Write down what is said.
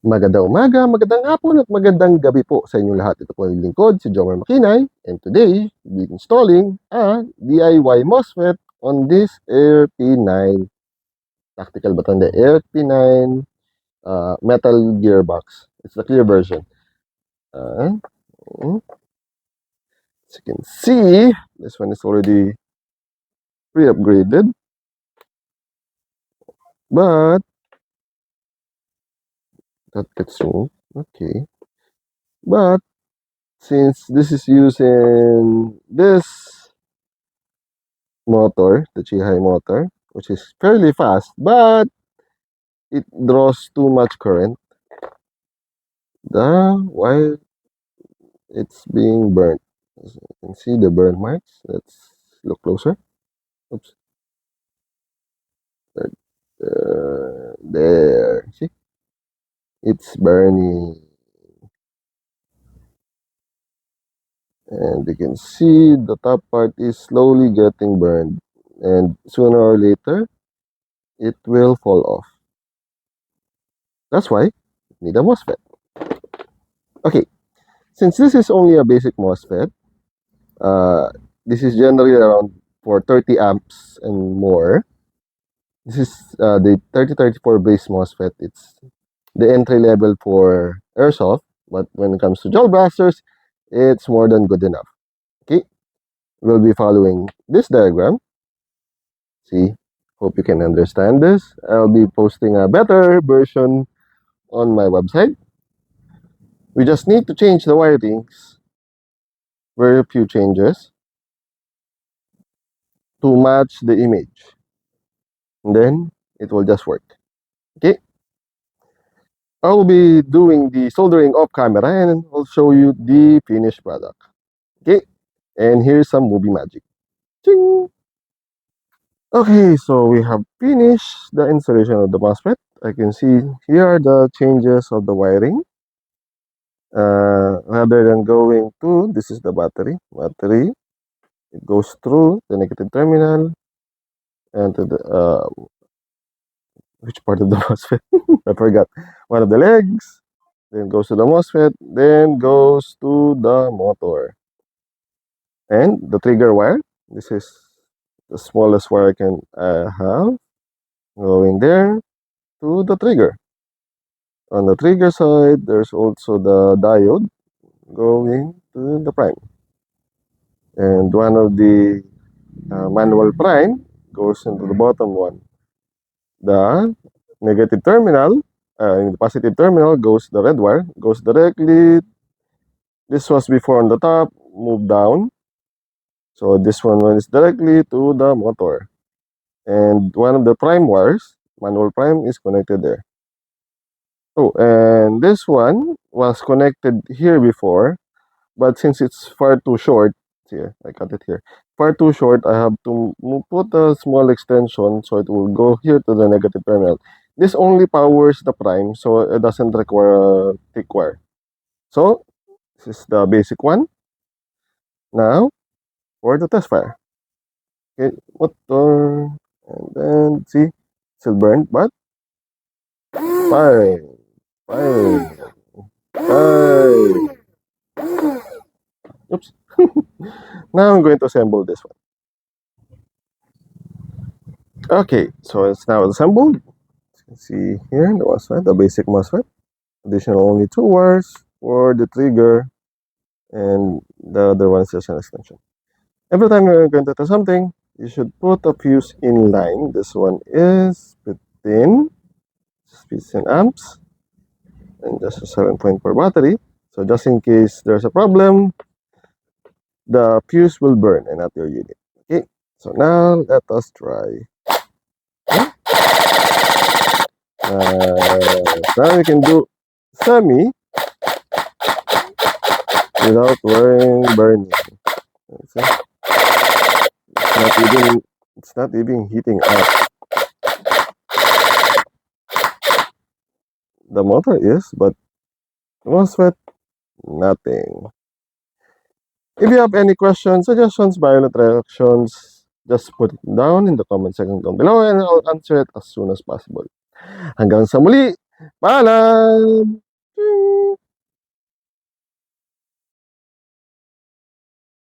Magandang umaga, magandang hapon at magandang gabi po sa inyong lahat. Ito po yung lingkod, si JomarX, and today, we'll be installing a DIY MOSFET on this RP9. Tactical ba ito? Hindi, RP9 metal gearbox. It's the clear version. As you can see, this one is already pre-upgraded. But, that gets removed. Okay. But, since this is using this motor, the Chihai motor, which is fairly fast, but it draws too much current. While it's being burnt. As you can see the burn marks. Let's look closer. Oops. There. See? It's burning. And you can see the top part is slowly getting burned. And sooner or later, it will fall off. That's why you need a MOSFET. Okay, since this is only a basic MOSFET, this is generally around for 30 amps and more. This is the 3034 base MOSFET. It's the entry level for airsoft, but when it comes to GelBlasters, it's more than good enough. Okay, we'll be following this diagram. See, hope you can understand this. I'll be posting a better version on my website. We just need to change the wirings, very few changes, to match the image. And then it will just work. Okay. I'll be doing the soldering off camera and I'll show you the finished product. Okay. And here's some movie magic. Ching! Okay, so we have finished the installation of the MOSFET. I can see here are the changes of the wiring. Rather than going to, this is the battery. It goes through the negative terminal and to the which part of the MOSFET? I forgot. One of the legs, then goes to the MOSFET, then goes to the motor. And the trigger wire, this is the smallest wire I can have, going there to the trigger. On the trigger side, there's also the diode going to the prime. And one of the manual prime goes into the bottom one. The negative terminal, in the positive terminal goes the red wire, goes directly. This was before on the top, move down. So this one is directly to the motor. And one of the prime wires, manual prime, is connected there. Oh, and this one was connected here before, but since it's far too short, here, I cut it here, far too short, I have to put a small extension so it will go here to the negative terminal. This only powers the prime, so it doesn't require a thick wire. So, this is the basic one. Now, for the test fire. Okay, motor, and then, see, still burned, but fire, fire, fire. Oops. Now I'm going to assemble this one. Okay, so it's now assembled. You can see here the MOSFET, the basic MOSFET. Additional only 2 wires for the trigger, and the other one is just an extension. Every time you're going to test something, you should put a fuse in line. This one is 15 amps and just a 7.4 battery. So just in case there's a problem, the fuse will burn and not your unit. Okay, so now let us try. Now we can do semi without worrying burning. See? It's not even heating up. The motor is, but the MOSFET, nothing. If you have any questions, suggestions, violent reactions, just put it down in the comment section down below and I'll answer it as soon as possible. Hanggang sa muli, Paalam!